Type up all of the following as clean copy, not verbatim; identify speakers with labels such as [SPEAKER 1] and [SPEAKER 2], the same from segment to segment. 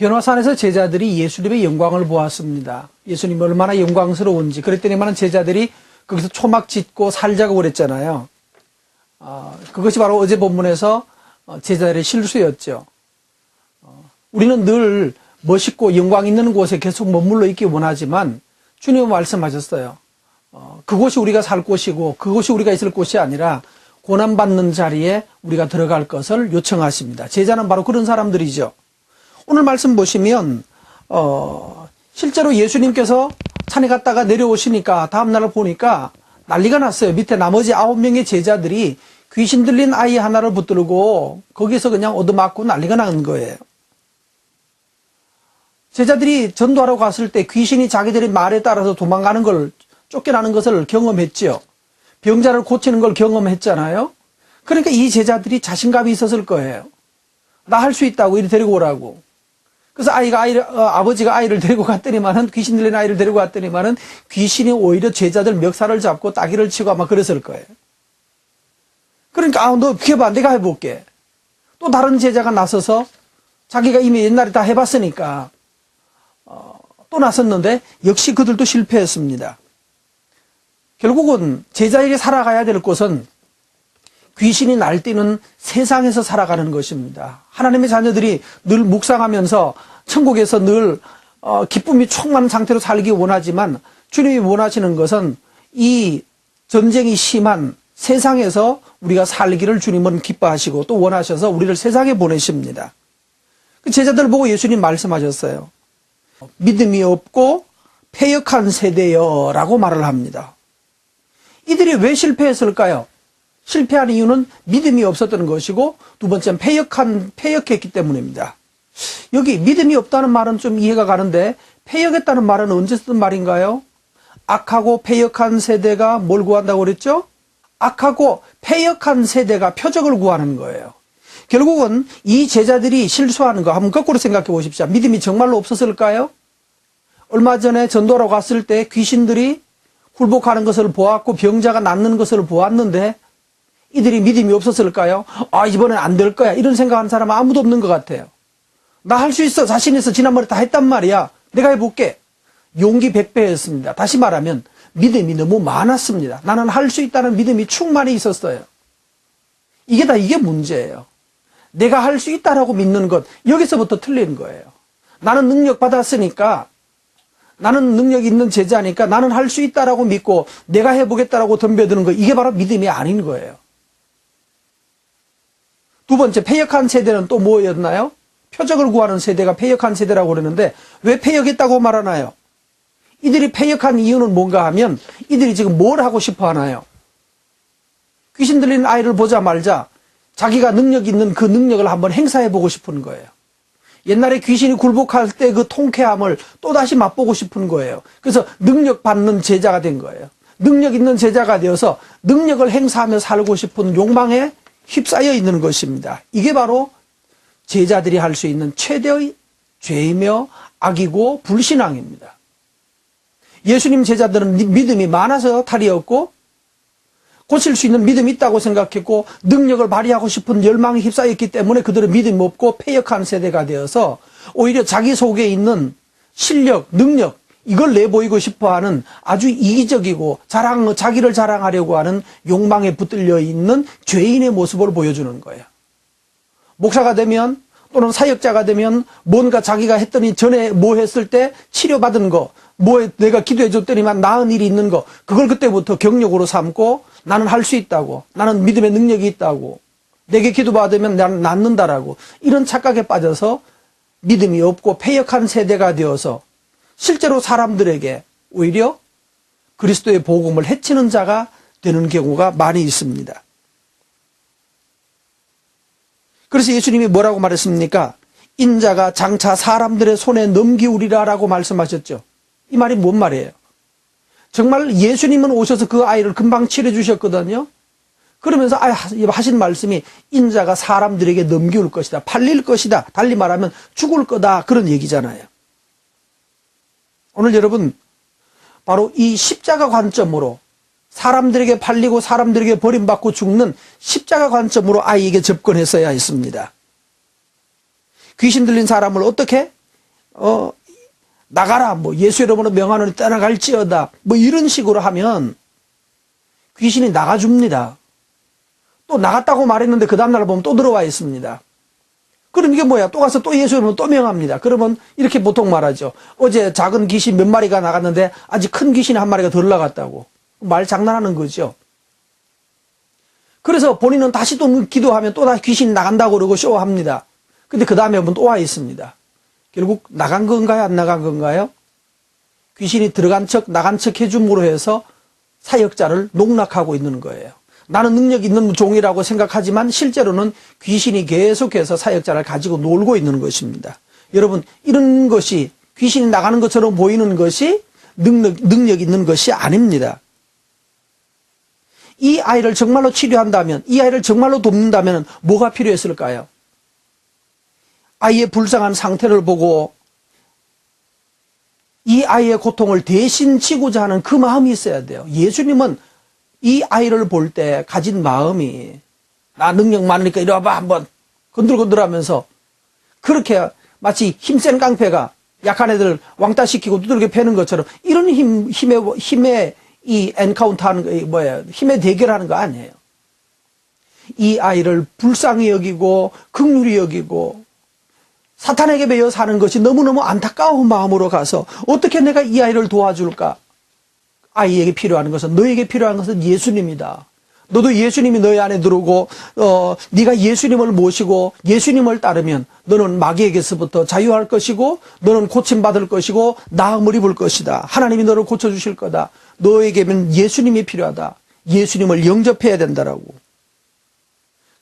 [SPEAKER 1] 변화산에서 제자들이 예수님의 영광을 보았습니다. 예수님이 얼마나 영광스러운지. 그랬더니만 제자들이 거기서 초막 짓고 살자고 그랬잖아요. 그것이 바로 어제 본문에서 제자들의 실수였죠. 우리는 늘 멋있고 영광 있는 곳에 계속 머물러 있기 원하지만 주님은 말씀하셨어요. 그곳이 우리가 살 곳이고 그곳이 우리가 있을 곳이 아니라 고난받는 자리에 우리가 들어갈 것을 요청하십니다. 제자는 바로 그런 사람들이죠. 오늘 말씀 보시면 실제로 예수님께서 산에 갔다가 내려오시니까 다음날 보니까 난리가 났어요. 밑에 나머지 9명의 제자들이 귀신 들린 아이 하나를 붙들고 거기서 그냥 얻어맞고 난리가 난 거예요. 제자들이 전도하러 갔을 때 귀신이 자기들의 말에 따라서 도망가는 걸, 쫓겨나는 것을 경험했지요. 병자를 고치는 걸 경험했잖아요. 그러니까 이 제자들이 자신감이 있었을 거예요. 나 할 수 있다고 이리 데리고 오라고. 그래서 아버지가 아이를 데리고 갔더니만은, 귀신 들린 아이를 데리고 갔더니만은 귀신이 오히려 제자들 멱살을 잡고 따기를 치고 아마 그랬을 거예요. 그러니까 너 비켜봐, 내가 해볼게. 또 다른 제자가 나서서 자기가 이미 옛날에 다 해봤으니까 또 나섰는데 역시 그들도 실패했습니다. 결국은 제자에게 살아가야 될 곳은 귀신이 날뛰는 세상에서 살아가는 것입니다. 하나님의 자녀들이 늘 묵상하면서 천국에서 늘 기쁨이 충만한 상태로 살기 원하지만 주님이 원하시는 것은 이 전쟁이 심한 세상에서 우리가 살기를 주님은 기뻐하시고 또 원하셔서 우리를 세상에 보내십니다. 그 제자들 보고 예수님 말씀하셨어요. 믿음이 없고 패역한 세대여 라고 말을 합니다. 이들이 왜 실패했을까요? 실패한 이유는 믿음이 없었던 것이고 두 번째는 패역했기 때문입니다. 여기 믿음이 없다는 말은 좀 이해가 가는데 패역했다는 말은 언제 쓰던 말인가요? 악하고 패역한 세대가 뭘 구한다고 그랬죠? 악하고 패역한 세대가 표적을 구하는 거예요. 결국은 이 제자들이 실수하는 거 한번 거꾸로 생각해 보십시오. 믿음이 정말로 없었을까요? 얼마 전에 전도하러 갔을 때 귀신들이 굴복하는 것을 보았고 병자가 낫는 것을 보았는데 이들이 믿음이 없었을까요? 이번엔 안 될 거야. 이런 생각하는 사람은 아무도 없는 것 같아요. 나 할 수 있어. 자신 있어. 지난번에 다 했단 말이야. 내가 해볼게. 용기 100배였습니다. 다시 말하면 믿음이 너무 많았습니다. 나는 할 수 있다는 믿음이 충만히 있었어요. 이게 문제예요. 내가 할 수 있다라고 믿는 것, 여기서부터 틀린 거예요. 나는 능력 받았으니까, 나는 능력 있는 제자니까 나는 할 수 있다라고 믿고 내가 해보겠다라고 덤벼드는 거, 이게 바로 믿음이 아닌 거예요. 두 번째, 패역한 세대는 또 뭐였나요? 표적을 구하는 세대가 패역한 세대라고 그러는데 왜 패역했다고 말하나요? 이들이 패역한 이유는 뭔가 하면 이들이 지금 뭘 하고 싶어 하나요? 귀신 들린 아이를 보자 말자 자기가 능력 있는 그 능력을 한번 행사해보고 싶은 거예요. 옛날에 귀신이 굴복할 때 그 통쾌함을 또다시 맛보고 싶은 거예요. 그래서 능력 받는 제자가 된 거예요. 능력 있는 제자가 되어서 능력을 행사하며 살고 싶은 욕망에 휩싸여 있는 것입니다. 이게 바로 제자들이 할 수 있는 최대의 죄이며 악이고 불신앙입니다. 예수님 제자들은 믿음이 많아서 탈이 없고 고칠 수 있는 믿음이 있다고 생각했고 능력을 발휘하고 싶은 열망에 휩싸였기 때문에 그들은 믿음이 없고 패역한 세대가 되어서 오히려 자기 속에 있는 실력, 능력 이걸 내보이고 싶어하는 아주 이기적이고 자기를 자랑하려고 하는 욕망에 붙들려 있는 죄인의 모습을 보여주는 거예요. 목사가 되면 또는 사역자가 되면 뭔가 자기가 했더니 전에 뭐 했을 때 치료받은 거, 내가 기도해 줬더니만 나은 일이 있는 거, 그걸 그때부터 경력으로 삼고 나는 할 수 있다고, 나는 믿음의 능력이 있다고, 내게 기도받으면 나는 낫는다라고 이런 착각에 빠져서 믿음이 없고 패역한 세대가 되어서 실제로 사람들에게 오히려 그리스도의 복음을 해치는 자가 되는 경우가 많이 있습니다. 그래서 예수님이 뭐라고 말했습니까? 인자가 장차 사람들의 손에 넘기우리라 라고 말씀하셨죠. 이 말이 뭔 말이에요? 정말 예수님은 오셔서 그 아이를 금방 치료해 주셨거든요. 그러면서 하신 말씀이 인자가 사람들에게 넘기울 것이다. 팔릴 것이다. 달리 말하면 죽을 거다. 그런 얘기잖아요. 오늘 여러분 바로 이 십자가 관점으로 사람들에게 팔리고 사람들에게 버림받고 죽는 십자가 관점으로 아이에게 접근했어야 했습니다. 귀신 들린 사람을 어떻게? 나가라, 뭐 예수 이름으로 명하노니 떠나갈지어다, 뭐 이런 식으로 하면 귀신이 나가줍니다. 또 나갔다고 말했는데 그 다음날 보면 또 들어와 있습니다. 그럼 이게 뭐야? 또 가서 또 예수 이름으로 또 명합니다. 그러면 이렇게 보통 말하죠. 어제 작은 귀신 몇 마리가 나갔는데 아직 큰 귀신이 한 마리가 덜 나갔다고. 말 장난하는 거죠. 그래서 본인은 다시 또 기도하면 또 다시 귀신이 나간다고 그러고 쇼합니다. 근데 그 다음에 보면 또 와 있습니다. 결국 나간 건가요? 안 나간 건가요? 귀신이 들어간 척, 나간 척 해줌으로 해서 사역자를 농락하고 있는 거예요. 나는 능력 있는 종이라고 생각하지만 실제로는 귀신이 계속해서 사역자를 가지고 놀고 있는 것입니다. 여러분, 이런 것이 귀신이 나가는 것처럼 보이는 것이 능력 있는 것이 아닙니다. 이 아이를 정말로 치료한다면, 이 아이를 정말로 돕는다면 뭐가 필요했을까요? 아이의 불쌍한 상태를 보고 이 아이의 고통을 대신 지고자 하는 그 마음이 있어야 돼요. 예수님은 이 아이를 볼 때 가진 마음이, 나 능력 많으니까 이리 와봐 한번 건들건들하면서, 그렇게 마치 힘센 깡패가 약한 애들 왕따시키고 두들겨 패는 것처럼 이런 힘의 이 엔카운터 하는 거, 뭐예요? 힘의 대결하는 거 아니에요. 이 아이를 불쌍히 여기고 긍휼히 여기고 사탄에게 매여 사는 것이 너무너무 안타까운 마음으로 가서 어떻게 내가 이 아이를 도와줄까? 아이에게 필요한 것은, 너에게 필요한 것은 예수님이다. 너도 예수님이 너희 안에 들어오고 네가 예수님을 모시고 예수님을 따르면 너는 마귀에게서부터 자유할 것이고 너는 고침받을 것이고 나음을 입을 것이다. 하나님이 너를 고쳐주실 거다. 너에게는 예수님이 필요하다. 예수님을 영접해야 된다라고.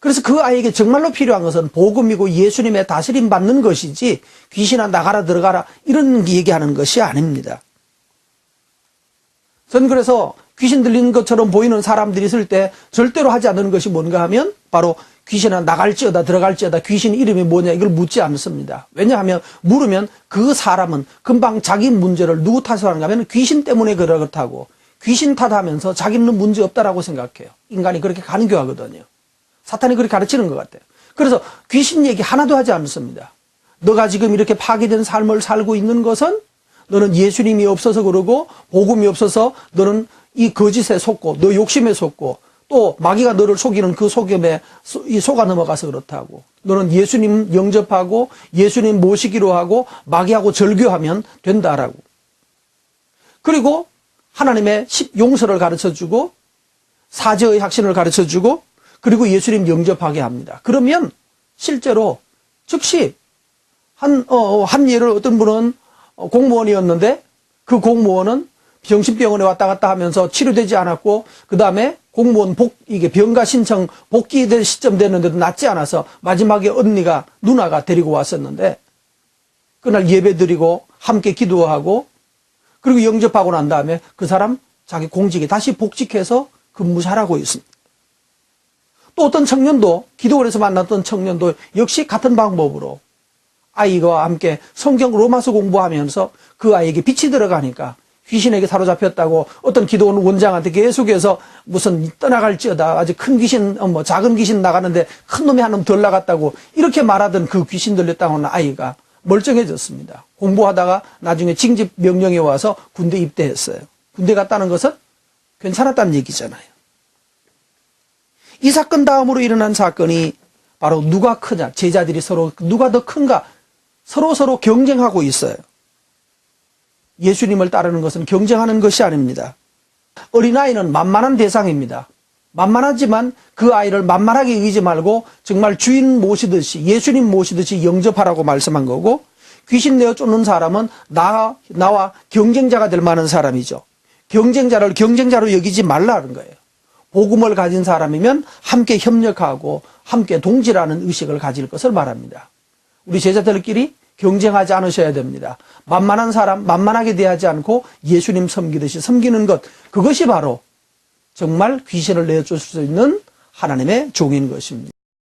[SPEAKER 1] 그래서 그 아이에게 정말로 필요한 것은 복음이고 예수님의 다스림 받는 것이지 귀신아 나가라 들어가라 이런 얘기하는 것이 아닙니다. 전 그래서 귀신 들리는 것처럼 보이는 사람들이 있을 때 절대로 하지 않는 것이 뭔가 하면 바로 귀신아 나갈지어다 들어갈지어다 귀신 이름이 뭐냐 이걸 묻지 않습니다. 왜냐하면 물으면 그 사람은 금방 자기 문제를 누구 탓을 하는가 하면 귀신 때문에 그렇다고 귀신 탓하면서 자기는 문제 없다라고 생각해요. 인간이 그렇게 간교하거든요. 사탄이 그렇게 가르치는 것 같아요. 그래서 귀신 얘기 하나도 하지 않습니다. 너가 지금 이렇게 파괴된 삶을 살고 있는 것은 너는 예수님이 없어서 그러고 복음이 없어서 너는 이 거짓에 속고 너 욕심에 속고 또 마귀가 너를 속이는 그 속임에 속아 넘어가서 그렇다고. 너는 예수님 영접하고 예수님 모시기로 하고 마귀하고 절교하면 된다라고. 그리고 하나님의 용서를 가르쳐주고 사죄의 확신을 가르쳐주고 그리고 예수님 영접하게 합니다. 그러면 실제로 즉시 한 예를 어떤 분은 공무원이었는데 그 공무원은 정신병원에 왔다 갔다 하면서 치료되지 않았고 그 다음에 공무원 이게 병가 신청 복귀될 시점 됐는데도 낫지 않아서 마지막에 언니가 누나가 데리고 왔었는데 그날 예배 드리고 함께 기도하고 그리고 영접하고 난 다음에 그 사람 자기 공직에 다시 복직해서 근무 잘하고 있습니다. 또 어떤 청년도 기도원에서 만났던 청년도 역시 같은 방법으로 아이와 함께 성경 로마서 공부하면서 그 아이에게 빛이 들어가니까 귀신에게 사로잡혔다고 어떤 기도원 원장한테 계속해서 무슨 떠나갈지어다 아직 큰 귀신 작은 귀신 나가는데 큰 놈이 한 놈 덜 나갔다고 이렇게 말하던 그 귀신 들렸다고 하는 아이가 멀쩡해졌습니다. 공부하다가 나중에 징집 명령이 와서 군대 입대했어요. 군대 갔다는 것은 괜찮았다는 얘기잖아요. 이 사건 다음으로 일어난 사건이 바로 누가 크냐, 제자들이 서로 누가 더 큰가 서로 경쟁하고 있어요. 예수님을 따르는 것은 경쟁하는 것이 아닙니다. 어린아이는 만만한 대상입니다. 만만하지만 그 아이를 만만하게 여기지 말고 정말 주인 모시듯이 예수님 모시듯이 영접하라고 말씀한 거고 귀신 내어 쫓는 사람은 나와 경쟁자가 될 만한 사람이죠. 경쟁자를 경쟁자로 여기지 말라는 거예요. 복음을 가진 사람이면 함께 협력하고 함께 동질하는 의식을 가질 것을 말합니다. 우리 제자들끼리 경쟁하지 않으셔야 됩니다. 만만한 사람 만만하게 대하지 않고 예수님 섬기듯이 섬기는 것, 그것이 바로 정말 귀신을 내쫓을 수 있는 하나님의 종인 것입니다.